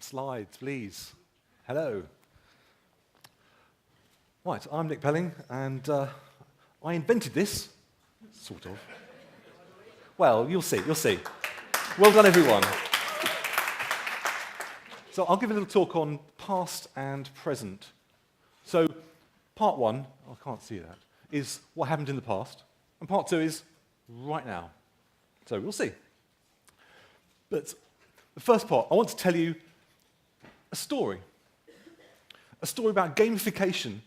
Some slides, please. Hello. Right, I'm Nick Pelling, and I invented this, sort of. Well, you'll see, you'll see. Well done, everyone. So I'll give a little talk on past and present. So part one, I can't see that, is what happened in the past, and part two is right now. So we'll see. But the first part, I want to tell you a story about gamification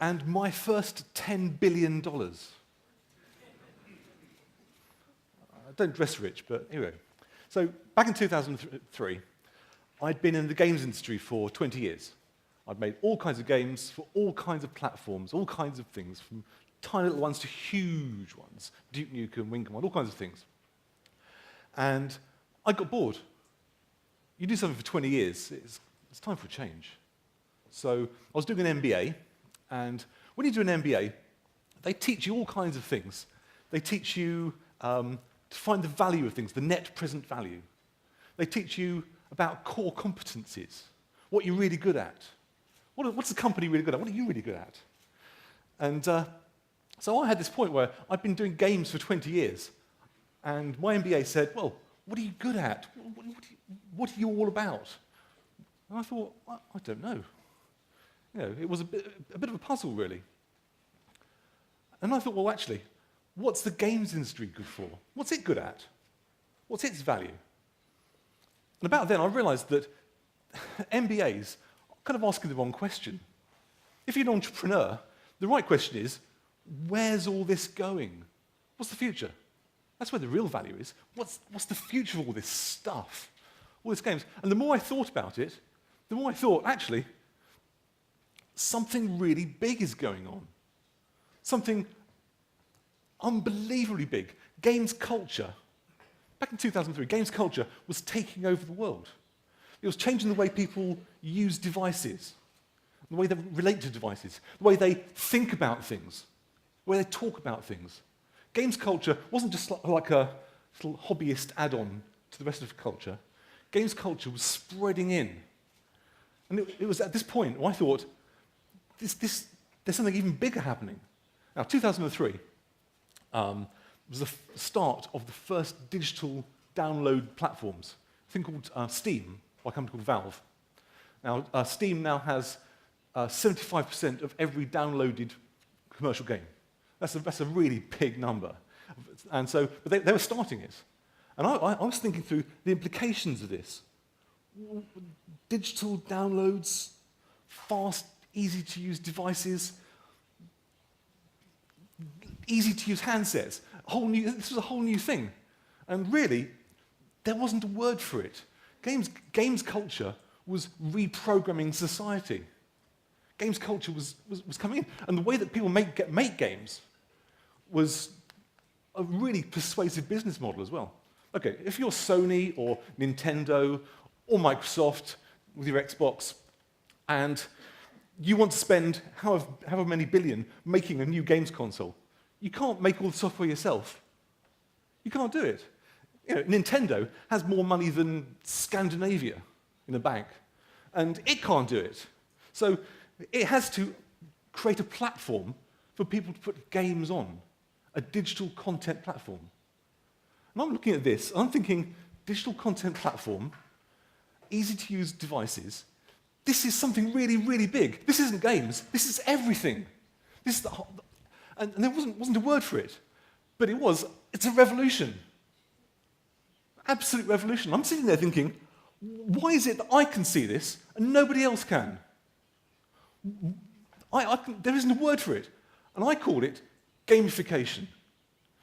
and my first $10 billion. I don't dress rich, but anyway. So back in 2003, I'd been in the games industry for 20 years. I'd made all kinds of games for all kinds of platforms, all kinds of things, from tiny little ones to huge ones, Duke Nukem, Wing Command, all kinds of things. And I got bored. You do something for 20 years, it's time for a change. So I was doing an MBA, and when you do an MBA, they teach you all kinds of things. They teach you to find the value of things, the net present value. They teach you about core competencies, what you're really good at. What's the company really good at? What are you really good at? And so I had this point where I'd been doing games for 20 years, and my MBA said, well, what are you good at? What are you all about? And I thought, I don't know. You know, it was a bit of a puzzle, really. And I thought, well, actually, what's the games industry good for? What's it good at? What's its value? And about then, I realized that MBAs are kind of asking the wrong question. If you're an entrepreneur, the right question is, where's all this going? What's the future? That's where the real value is. What's the future of all this stuff? All these games. And the more I thought about it, the more I thought, actually, something really big is going on. Something unbelievably big. Games culture. Back in 2003, games culture was taking over the world. It was changing the way people use devices, the way they relate to devices, the way they think about things, the way they talk about things. Games culture wasn't just like a little hobbyist add-on to the rest of culture. Games culture was spreading in. And it was at this point where I thought, there's something even bigger happening. Now, 2003 was the start of the first digital download platforms, a thing called Steam, by a company called Valve. Now, Steam now has 75% of every downloaded commercial game. That's a really big number. And so, but they were starting it. And I was thinking through the implications of this. Digital downloads, fast, easy-to-use devices, easy-to-use handsets. This was a whole new thing. And really, there wasn't a word for it. Games culture was reprogramming society. Games culture was coming in. And the way that people make games was a really persuasive business model as well. Okay, if you're Sony or Nintendo or Microsoft with your Xbox, and you want to spend however many billion making a new games console, you can't make all the software yourself. You can't do it. You know, Nintendo has more money than Scandinavia in the bank, and it can't do it. So it has to create a platform for people to put games on, a digital content platform. And I'm looking at this, and I'm thinking, digital content platform, easy-to-use devices, this is something really, really big. This isn't games, this is everything. This is and there wasn't a word for it, but it's a revolution. Absolute revolution. I'm sitting there thinking, why is it that I can see this and nobody else can? There isn't a word for it, and I call it gamification.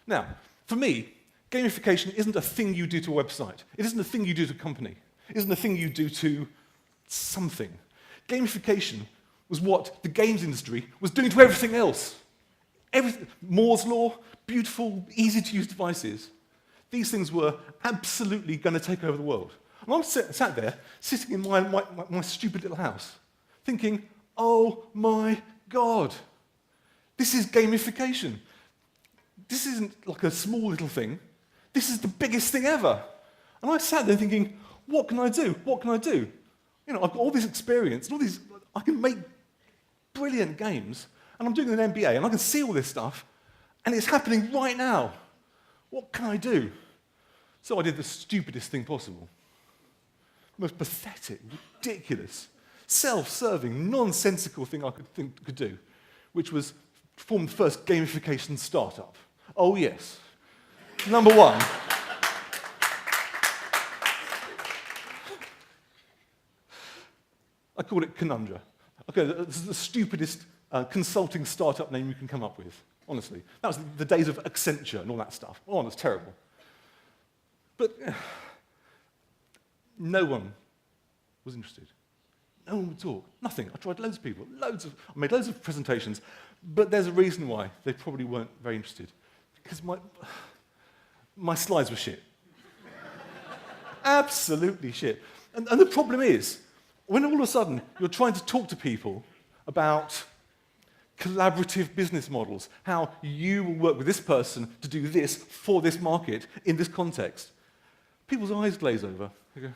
Now, for me, gamification isn't a thing you do to a website. It isn't a thing you do to a company. It isn't a thing you do to something. Gamification was what the games industry was doing to everything else. Moore's Law, beautiful, easy-to-use devices. These things were absolutely going to take over the world. And I'm sat there, sitting in my stupid little house, thinking, oh my God, this is gamification. This isn't like a small little thing. This is the biggest thing ever. And I sat there thinking, what can I do? What can I do? I've got all this experience, and all these, I can make brilliant games, and I'm doing an MBA, and I can see all this stuff, and it's happening right now. What can I do? So I did the stupidest thing possible. Most pathetic, ridiculous, self-serving, nonsensical thing I could do, which was form the first gamification startup. Oh yes. Number one. I called it Conundra. Okay, this is the stupidest consulting startup name you can come up with, honestly. That was the days of Accenture and all that stuff. Oh, that's terrible. But no one was interested. No one would talk. Nothing. I tried loads of people. I made loads of presentations. But there's a reason why they probably weren't very interested. Because my slides were shit. Absolutely shit. And the problem is, when all of a sudden you're trying to talk to people about collaborative business models, how you will work with this person to do this for this market in this context, people's eyes glaze over. They go. And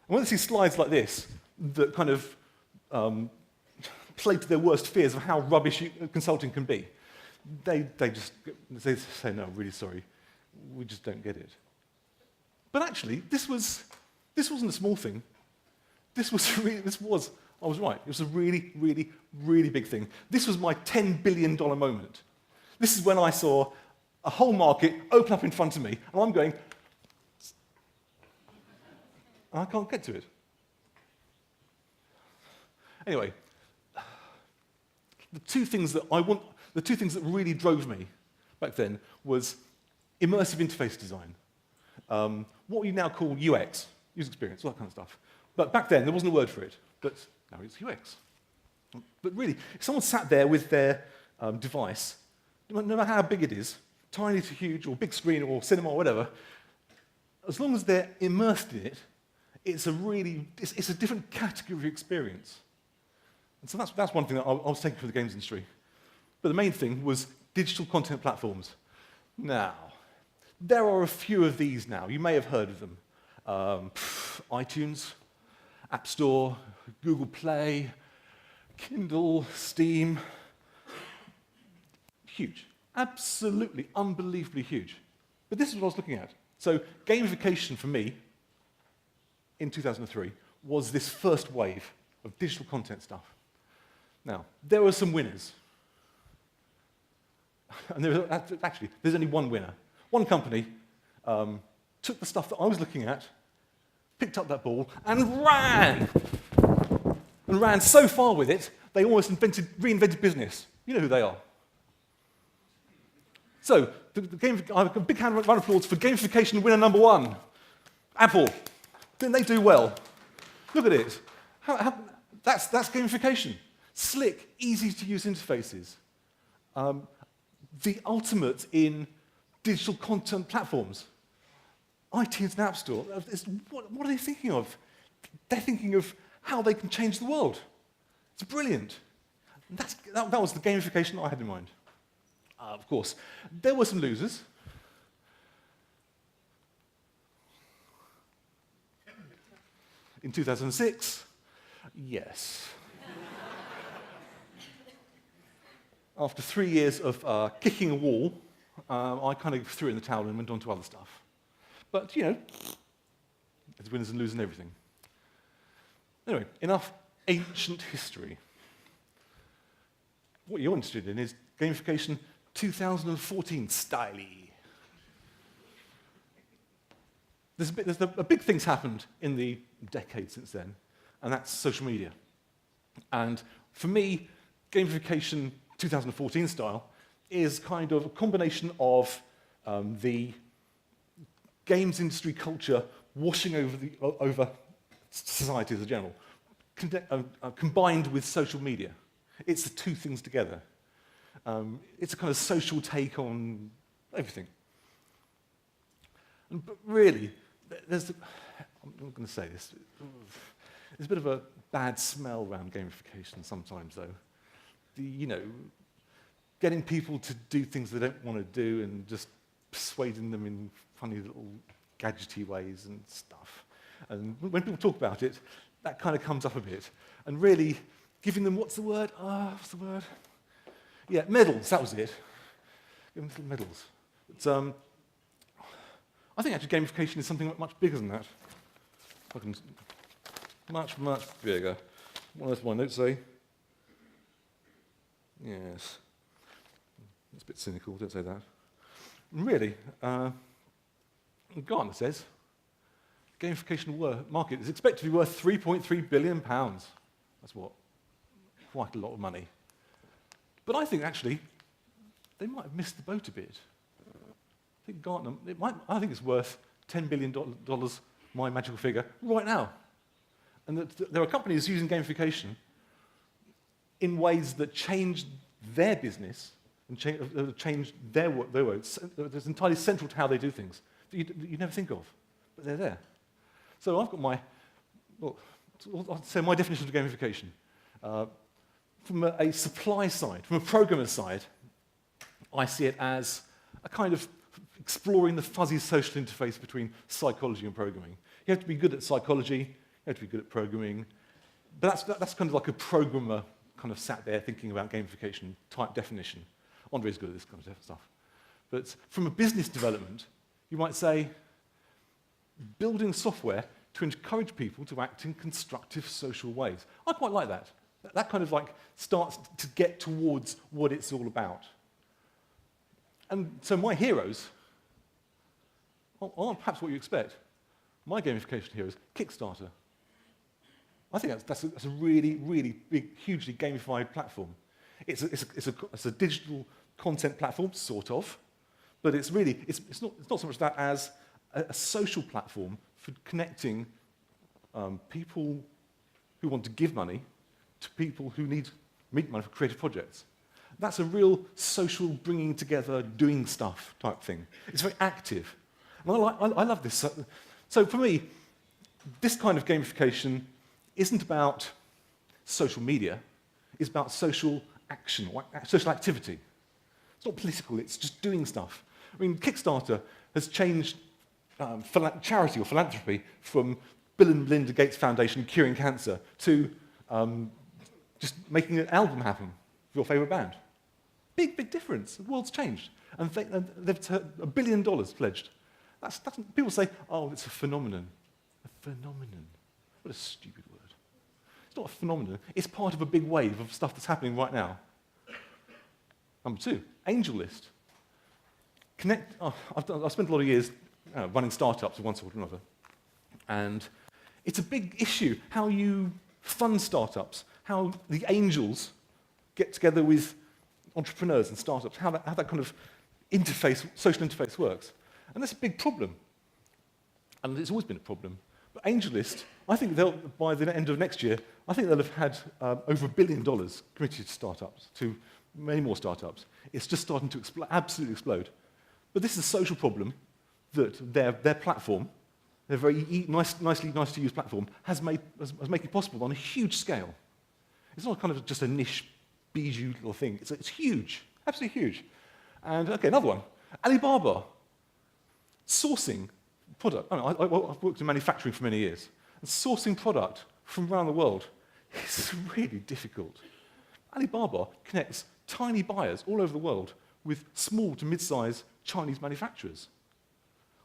when they see slides like this that kind of play to their worst fears of how rubbish consulting can be, they say, no, really sorry, we just don't get it. But actually, this wasn't a small thing. I was right. It was a really, really, really big thing. This was my $10 billion moment. This is when I saw a whole market open up in front of me, and I'm going, and I can't get to it. Anyway, the two things that really drove me back then was immersive interface design, what we now call UX, user experience, all that kind of stuff. But back then, there wasn't a word for it, but now it's UX. But really, if someone sat there with their device, no matter how big it is, tiny to huge, or big screen, or cinema, or whatever, as long as they're immersed in it, it's a different category of experience. And so that's one thing that I was taking for the games industry. But the main thing was digital content platforms. Now, there are a few of these now. You may have heard of them. iTunes, App Store, Google Play, Kindle, Steam. Huge. Absolutely, unbelievably huge. But this is what I was looking at. So gamification for me, in 2003, was this first wave of digital content stuff. Now, there were some winners. And there's only one winner. One company took the stuff that I was looking at, picked up that ball, and ran! And ran so far with it, they almost reinvented business. You know who they are. So, I have a big round of applause for gamification winner number one. Apple. Didn't they do well? Look at it. That's gamification. Slick, easy-to-use interfaces. The ultimate in digital content platforms. iTunes and App Store. What are they thinking of? They're thinking of how they can change the world. It's brilliant. That was the gamification I had in mind. Of course, there were some losers. In 2006, yes. After 3 years of kicking a wall, I kind of threw in the towel and went on to other stuff. But, there's winners and losers and everything. Anyway, enough ancient history. What you're interested in is gamification 2014 style-y. There's a big thing's happened in the decade since then, and that's social media. And for me, gamification 2014 style is kind of a combination of the games industry culture washing over society as a general, combined with social media. It's the two things together. It's a kind of social take on everything. But really, I'm not going to say this. There's a bit of a bad smell around gamification sometimes, though. Getting people to do things they don't want to do and just persuading them in funny little gadgety ways and stuff. And when people talk about it, that kind of comes up a bit. And really giving them, what's the word? Yeah, medals, that was it. Give them little medals. But, I think actually gamification is something much bigger than that. Much, much bigger. What does my notes say? Yes. It's a bit cynical, don't say that. Really, Gartner says, gamification market is expected to be worth £3.3 billion. That's what? Quite a lot of money. But I think actually, they might have missed the boat a bit. I think Gartner, I think it's worth $10 billion, my magical figure, right now. And that there are companies using gamification in ways that change their business and change their work. It's entirely central to how they do things that you never think of, but they're there. So I've got I'll say my definition of gamification. From a supply side, from a programmer side, I see it as a kind of exploring the fuzzy social interface between psychology and programming. You have to be good at psychology, you have to be good at programming, but that's kind of like a programmer kind of sat there thinking about gamification type definition. Andre's good at this kind of stuff. But from a business development, you might say building software to encourage people to act in constructive social ways. I quite like that. That kind of like starts to get towards what it's all about. And so my heroes aren't perhaps what you expect. My gamification heroes, Kickstarter. I think that's a really, really big, hugely gamified platform. It's a digital content platform, sort of, but it's not so much that as a social platform for connecting people who want to give money to people who need money for creative projects. That's a real social bringing together, doing stuff type thing. It's very active. And I love this. So for me, this kind of gamification isn't about social media. It's about social action, or social activity. It's not political, it's just doing stuff. I mean, Kickstarter has changed charity or philanthropy from Bill and Melinda Gates Foundation curing cancer to just making an album happen for your favourite band. Big, big difference. The world's changed. And they've $1 billion pledged. People say, oh, it's a phenomenon. A phenomenon. What a stupid word. It's not a phenomenon. It's part of a big wave of stuff that's happening right now. Number 2, AngelList. I've spent a lot of years running startups of one sort or another. And it's a big issue how you fund startups, how the angels get together with entrepreneurs and startups, how that kind of social interface works. And that's a big problem. And it's always been a problem. But AngelList, I think by the end of next year, I think they'll have had over $1 billion committed to startups, to many more startups. It's just starting to absolutely explode. But this is a social problem that their platform, their very nice to use platform, has made it possible on a huge scale. It's not kind of just a niche, bijou little thing. It's huge, absolutely huge. And okay, another one, Alibaba Sourcing product. I've worked in manufacturing for many years. And sourcing product from around the world is really difficult. Alibaba connects tiny buyers all over the world with small to mid-sized Chinese manufacturers.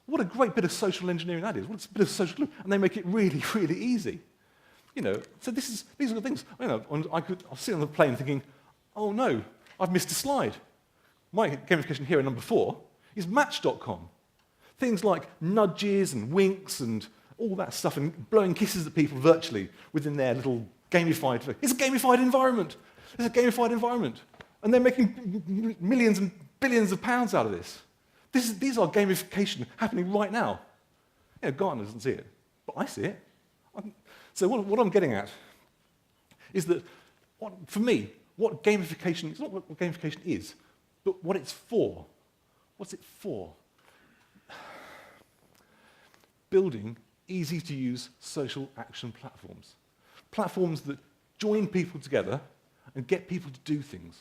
What a great bit of social engineering that is. What a bit of social glue. And they make it really, really easy. So these are the things. I was sitting on the plane thinking, oh no, I've missed a slide. My gamification hero number 4 is Match.com. Things like nudges and winks and all that stuff and blowing kisses at people virtually within their little gamified... It's a gamified environment. It's a gamified environment. And they're making millions and billions of pounds out of this. These are gamification happening right now. Gartner doesn't see it, but I see it. So what I'm getting at is that, for me, what gamification... It's not what gamification is, but what it's for. What's it for? Building easy-to-use social action platforms. Platforms that join people together and get people to do things.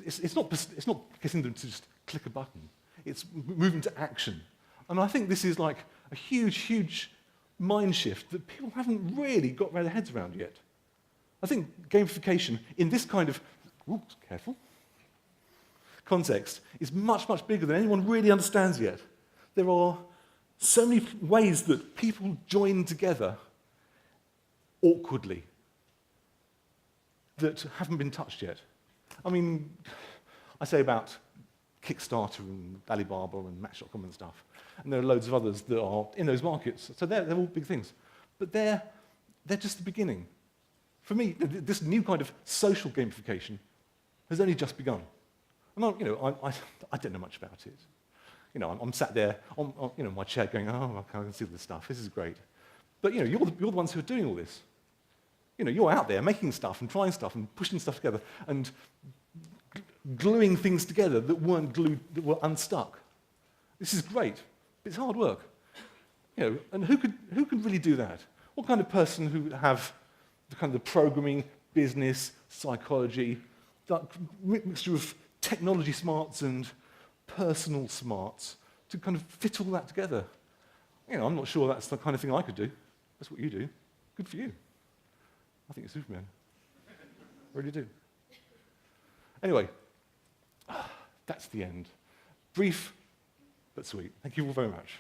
It's not getting them to just click a button. It's moving to action. And I think this is like a huge, huge mind shift that people haven't really got their heads around yet. I think gamification in this kind of, ooh, careful, context is much, much bigger than anyone really understands yet. There are so many ways that people join together awkwardly that haven't been touched yet. I mean, I say about Kickstarter and Alibaba and Match.com and stuff, and there are loads of others that are in those markets, so they're all big things. But they're just the beginning. For me, this new kind of social gamification has only just begun. And I don't know much about it. I'm sat there on my chair going, oh, I can see this stuff. This is great. But you're the ones who are doing all this. You're out there making stuff and trying stuff and pushing stuff together and gluing things together that weren't glued, that were unstuck. This is great. It's hard work. And who could really do that? What kind of person who have the kind of the programming, business, psychology, that mixture of technology smarts and personal smarts to kind of fit all that together? I'm not sure that's the kind of thing I could do. That's what you do. Good for you. I think you're Superman. I really do. Anyway, that's the end. Brief, but sweet. Thank you all very much.